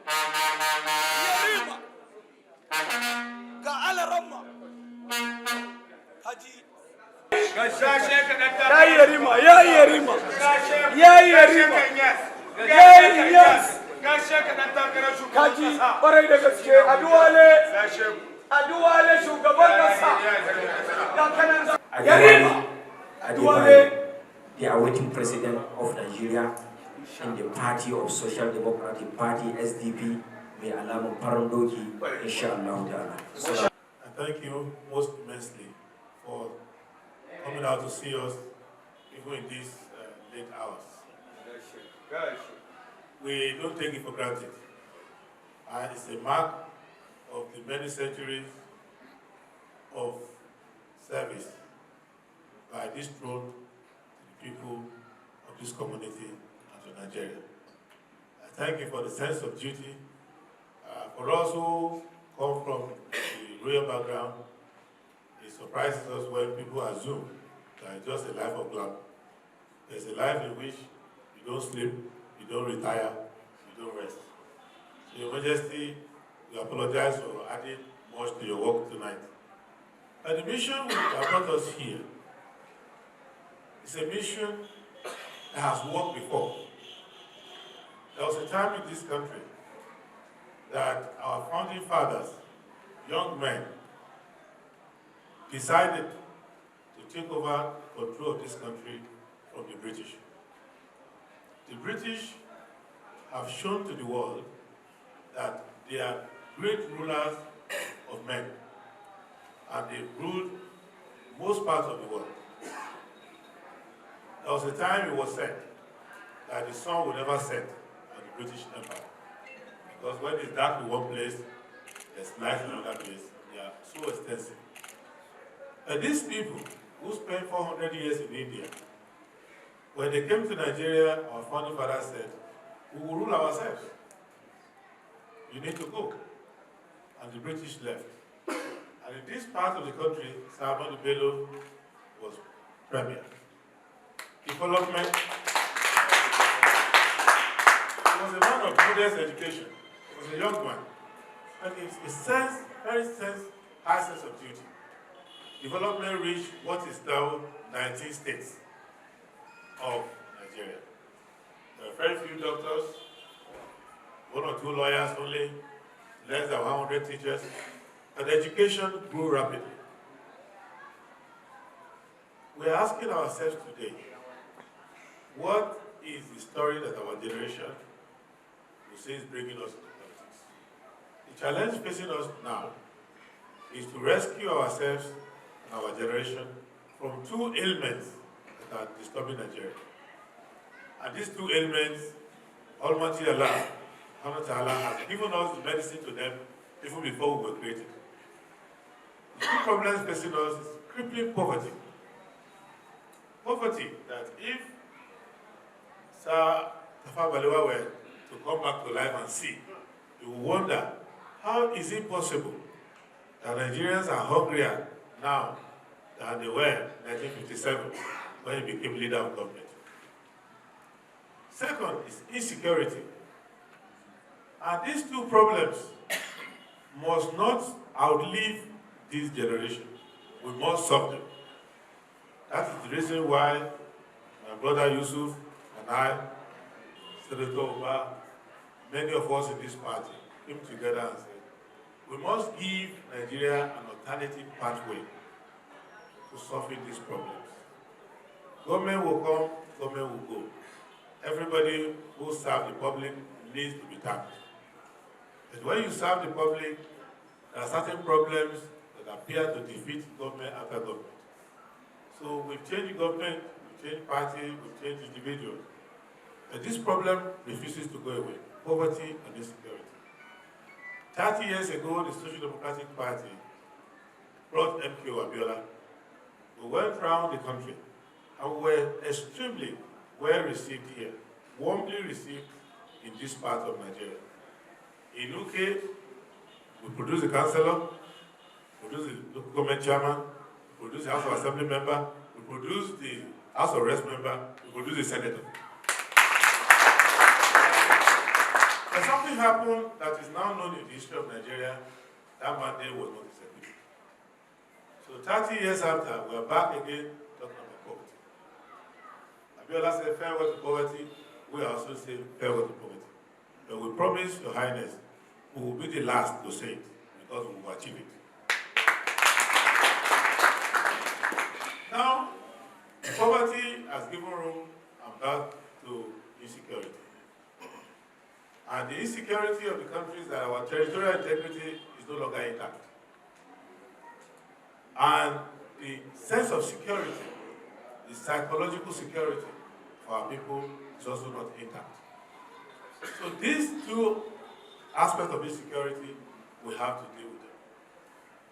Yarima. Yarima. Ga Alaramma. Haji. Ya Yarima. Ya Yarima. Ya Yarima. Yes. Kaji kwarai da gaske Adewole shugaban kasa da kanan Yarima Adewole, the awaiting president of Nigeria and the Party of Social Democratic Party SDP, may Allah Parandoki, inshallah. I thank you most immensely for coming out to see us even in these late hours. We don't take it for granted. And it's a mark of the many centuries of service by this throne to the people of this community and to Nigeria. I thank you for the sense of duty. For us who come from the royal background, it surprises us when people assume that it's just a life of glamour. There's a life in which you don't sleep, you don't retire, you don't rest. So, Your Majesty, we apologize for adding much to your work tonight. And the mission that brought us here is a mission that has worked before. There was a time in this country that our founding fathers, young men, decided to take over control of this country from the British. The British have shown to the world that they are great rulers of men, and they ruled most parts of the world. There was a time it was said that the sun would never set on the British Empire, because when it's dark in one place, there's light in another place. They are so extensive. And these people who spent 400 years in India, when they came to Nigeria, our founding father said, we will rule ourselves. You need to go. And the British left. And in this part of the country, Ahmadu Bello was premier. Development. He was a man of modest education. He was a young man. And high sense of duty. Development reached what is now 19 states of Nigeria. There are very few doctors, 1 or 2 lawyers only, less than 100 teachers, and education grew rapidly. We are asking ourselves today, what is the story that our generation will say is bringing us into politics? The challenge facing us now is to rescue ourselves and our generation from 2 ailments that are disturbing Nigeria. And these 2 ailments, Almighty Allah has given us the medicine to them even before we were created. The 2 problems facing us is crippling poverty. Poverty that if Sir Tafawa Balewa were to come back to life and see, you will wonder, how is it possible that Nigerians are hungrier now than they were in 1957 when he became leader of government? Second is insecurity. And these 2 problems must not outlive this generation. We must solve them. That is the reason why my brother YUSUF and I, Senator Oba, many of us in this party came together and said, we must give Nigeria an alternative pathway to solving these problems. Government will come, government will go. Everybody who serves the public needs to be tapped. But when you serve the public, there are certain problems that appear to defeat government after government. So we've changed government, we've changed party, we've changed individuals. But this problem refuses to go away: poverty and insecurity. 30 years ago, the Social Democratic Party brought MK Abiola. We went around the country and we were extremely well received here, warmly received in this part of Nigeria. In Uke, we produced a councillor, we produced the local government chairman, we produced the House of Assembly member, we produced the House of Reps member, we produced the senator. But something happened that is now known in the history of Nigeria. That mandate was not executed. So 30 years after, we are back again talking about poverty. Abiola said farewell to poverty. We also say farewell to poverty. But we promise, Your Highness, we will be the last to say it because we will achieve it. Now, poverty has given room and birth to insecurity. And the insecurity of the country is that our territorial integrity is no longer intact. And the sense of security, the psychological security for our people is also not intact. So these two aspects of insecurity, we have to deal with them.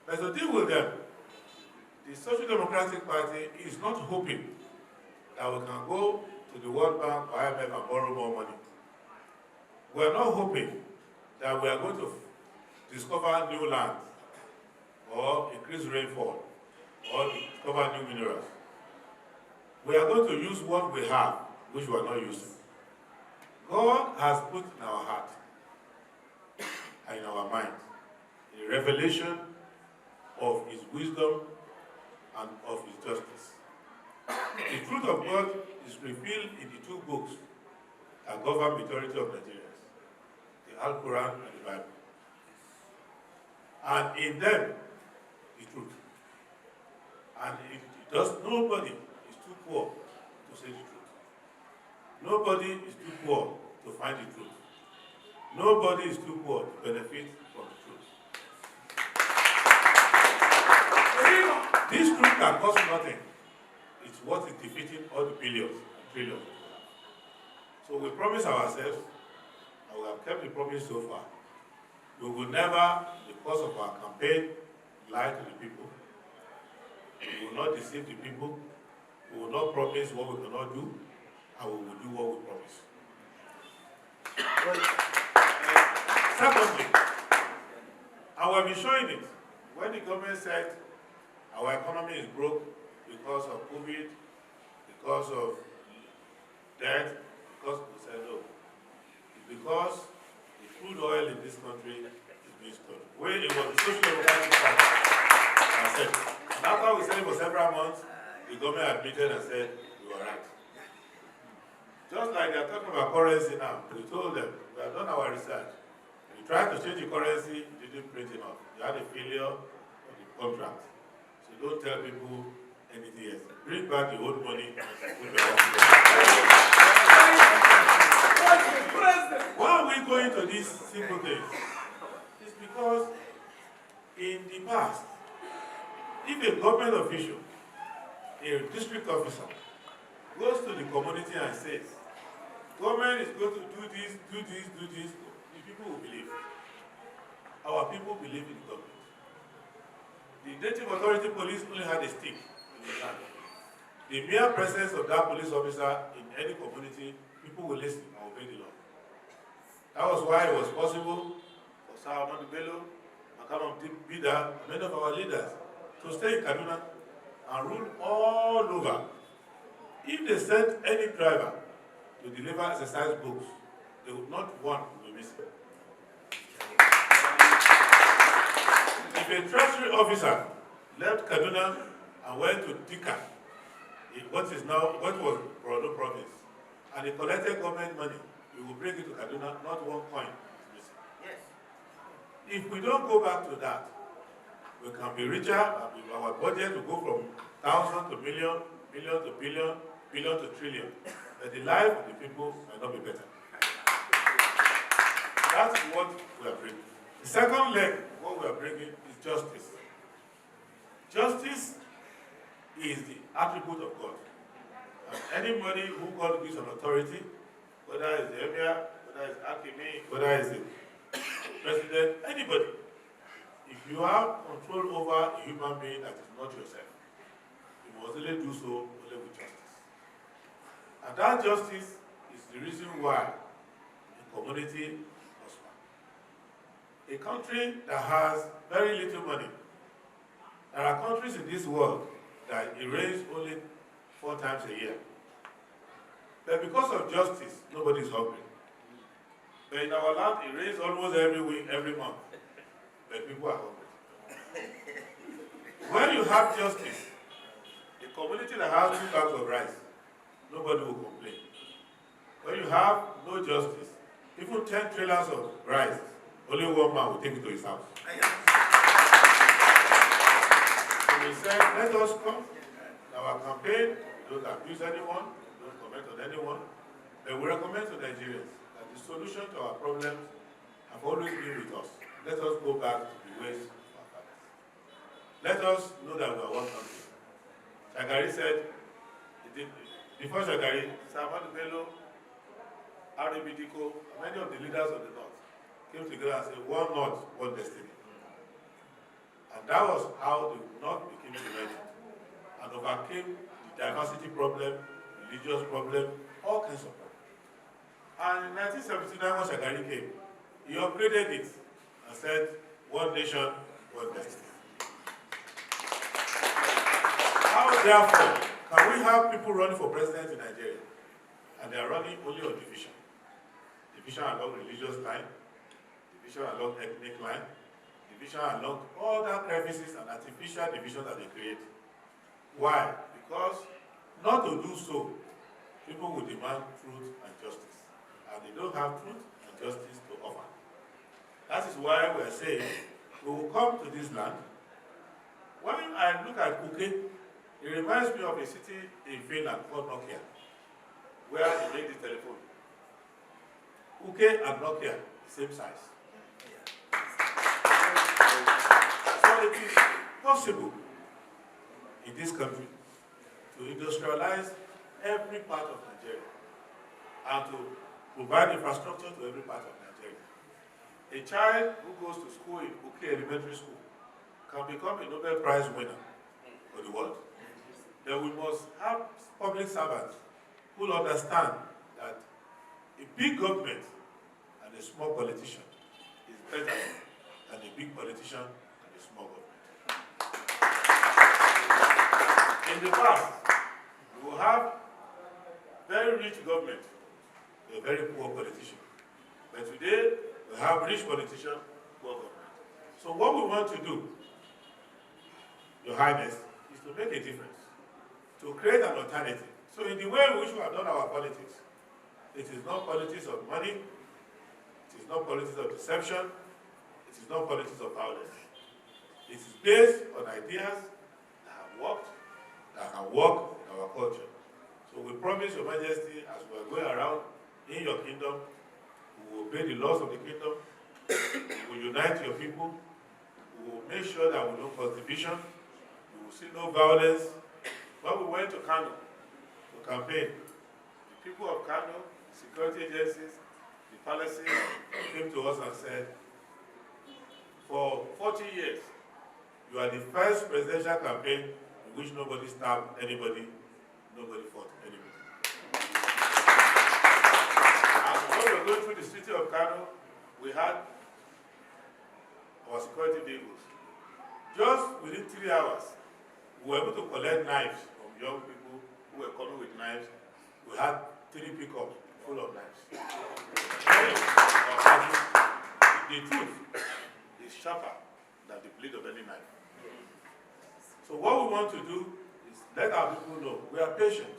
But to deal with them, the Social Democratic Party is not hoping that we can go to the World Bank or IMF and borrow more money. We are not hoping that we are going to discover new land or increase rainfall or discover new minerals. We are going to use what we have, which we are not using. God has put in our heart and in our mind a revelation of His wisdom and of His justice. The truth of God is revealed in the two books that govern the majority of Nigerians, the Al-Quran and the Bible. And in them, the truth. And nobody is too poor to say the truth. Nobody is too poor to find the truth. Nobody is too poor to benefit from the truth. This truth can cost nothing. It's what is defeating all the billions and trillions. So we promise ourselves, and we have kept the promise so far, we will never, because of our campaign, lie to the people. We will not deceive the people. We will not promise what we cannot do, and we will do what we promise. Secondly, and we have been showing it, when the government said our economy is broke because of COVID, because of debt, because we said no. It's because the crude oil in this country is being stolen. When it was the Social Democratic Party that said, and after we said it for several months, the government admitted and said, we were right. Just like they are talking about currency now, we told them, we have done our research. We tried to change the currency, it didn't print enough. You had a failure of the contract. So don't tell people anything else. Bring back the old money. Why are we going to these simple things? It's because in the past, if a government official, a district officer, goes to the community and says, government is going to do this, the people will believe. Our people believe in the government. The native authority police only had a stick in the hand. The mere presence of that police officer in any community, people will listen and obey the law. That was why it was possible for Sir Ahmadu Bello, Makama Bida, and many of our leaders to stay in Kaduna and rule all over. If they sent any driver to deliver exercise books, they would not want to be missing. If a treasury officer left Kaduna and went to Tika, what was Borno province, and he collected government money, we will bring it to Kaduna, not one coin is missing. Yes. If we don't go back to that, we can be richer, and our budget will go from thousand to million, million to billion, billion to trillion. But the life of the people might not be better. That's what we are bringing. The second leg, what we are bringing is justice. Justice is the attribute of God. And anybody who God gives an authority, whether it's the EMIR, whether it's Akimi, whether it's the president, anybody, if you have control over a human being that is not yourself, you must only do so only with justice. And that justice is the reason why the community prospers. A country that has very little money, there are countries in this world that erase only 4 times a year. But because of justice, nobody is hungry. But in our land, it rains almost every week, every month. But people are hungry. When you have justice, a community that has 2 bags of rice, nobody will complain. When you have no justice, even 10 trailers of rice, only one man will take it to his house. So we said, let us come in our campaign, don't abuse anyone, don't comment on anyone, but we recommend to Nigerians that the solution to our problems have always been with us. Let us go back to the ways of our fathers. Let us know that we are one country. Shagari said, before Shagari, Samad Bello, Arabidiko, many of the leaders of the North came together and said, one North, one destiny. And that was how the North became united and overcame the diversity problem, religious problem, all kinds of problems. And in 1979, when Shagari came, he upgraded it and said, one nation, one destiny. How, therefore, can we have people running for president in Nigeria and they are running only on division? Division along religious line, division along ethnic line, division along all that crevices and artificial division that they create. Why? Because not to do so, people will demand truth and justice. And they don't have truth and justice to offer. That is why we are saying we will come to this land. When I look at Uke, it reminds me of a city in Finland called Nokia, where they make the telephone. Uke and Nokia, the same size. So it is possible in this country to industrialize every part of Nigeria and to provide infrastructure to every part of Nigeria. A child who goes to school in Uke Elementary School can become a Nobel Prize winner for the world. Then we must have public servants who will understand that a big government and a small politician is better than a big politician and a small government. In the past, we will have very rich government, a very poor politician. But today, we have rich politician, poor government. So what we want to do, Your Highness, is to make a difference, to create an alternative. So in the way in which we have done our politics, it is not politics of money, it is not politics of deception, it is not politics of violence. It is based on ideas that have worked, that can work in our culture. So we promise Your Majesty, as we are going around in your kingdom, we will obey the laws of the kingdom, we will unite your people, we will make sure that we don't cause division, we will see no violence. When we went to Kano to campaign, the people of Kano, security agencies, the palaces came to us and said, for 40 years, you are the first presidential campaign in which nobody stabbed anybody, nobody fought anybody. And when we were going through the city of Kano, we had our security vehicles. Just within 3 hours, we were able to collect knives from young people who were coming with knives. We had 3 pickups full of knives. The truth is sharper than the blade of any knife. So what we want to do is let our people know we are patient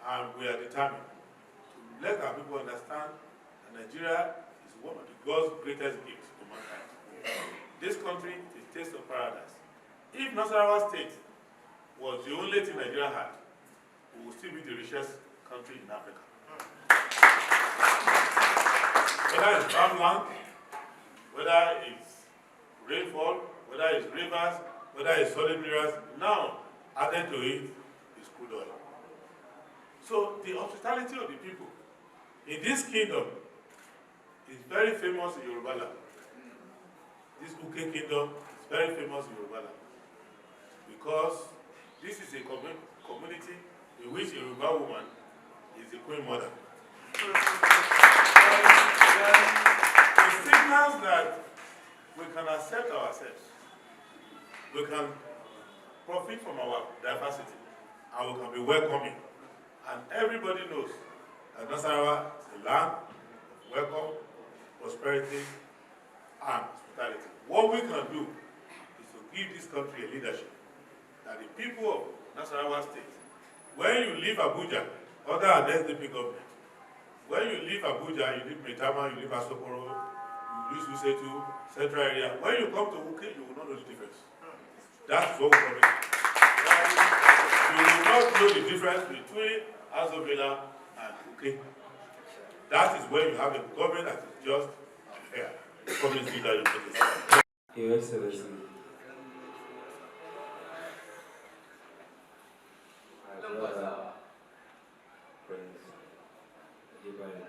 and we are determined to let our people understand that Nigeria is one of God's greatest gifts to mankind. This country is a taste of paradise. If Nasarawa State was the only thing Nigeria had, we would still be the richest country in Africa. Whether it's farmland, whether it's rainfall, whether it's rivers, whether it's solid minerals, now added to it is crude oil. So the hospitality of the people in this kingdom is very famous in Yoruba land. This Uke kingdom is very famous in Yoruba land because this is a community in which a Yoruba woman is the queen mother. It signals that we can accept ourselves. We can profit from our diversity and we can be welcoming. And everybody knows that Nasarawa is a land of welcome, prosperity, and hospitality. What we can do is to give this country a leadership that the people of Nasarawa State, when you leave Abuja, other than SDP government, when you leave Abuja, you leave Metama, you leave Asokoro, you leave Usetu, Central area. When you come to Uke, you will not know the difference. That's what we promise. You will not know the difference between Azovela and Uke. That is when you have a government that is just and fair. The promise you that you put it. Your Excellency, my brother, Prince Adebayo,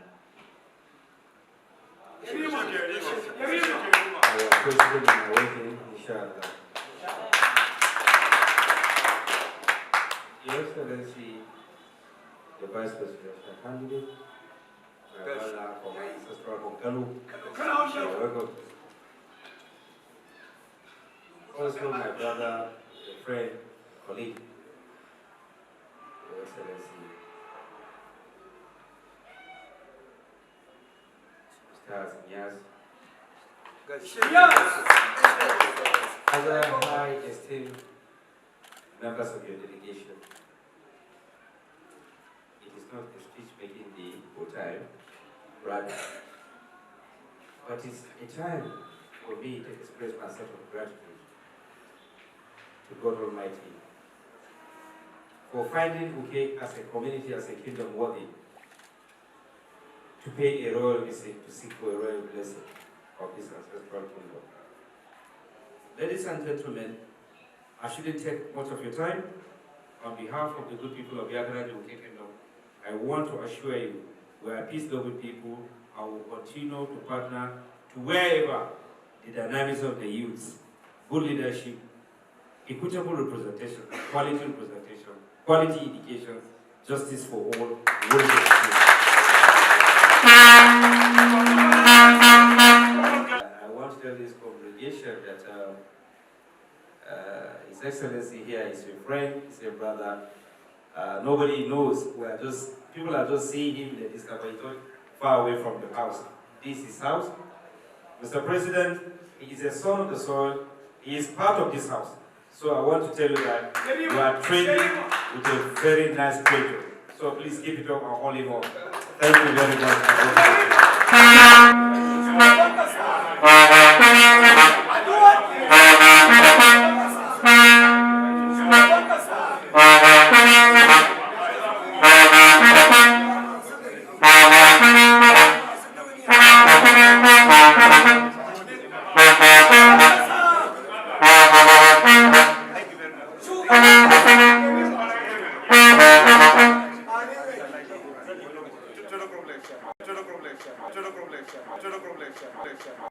our President in waiting, inshallah. Your Excellency, the Vice Presidential candidate, my brother from Ancestral Hokalu, you're welcome. Also, my brother, a friend, colleague, Your Excellency, Mr. Other high esteemed members of your delegation, it is not a speech-making day or time, rather, but it's a time for me to express my sense of gratitude to God Almighty for finding Uke as a community, as a kingdom worthy to pay a royal visit to seek for a royal blessing of this ancestral kingdom. Ladies and gentlemen, I shouldn't take much of your time. On behalf of the good people of Yagana and Uke Kingdom, I want to assure you we are peace-loving people and will continue to partner to wherever the dynamics of the youth, good leadership, equitable representation, quality representation, quality education, justice for all, I want to tell this congregation that His Excellency here is a friend, is a brother. Nobody knows. People are just seeing him in the distance, but he's not far away from the house. This is his house. Mr. President, he is a son of the soil. He is part of this house. So I want to tell you that you are training with a very nice treasure. So please keep it up and hold him up. Thank you very much.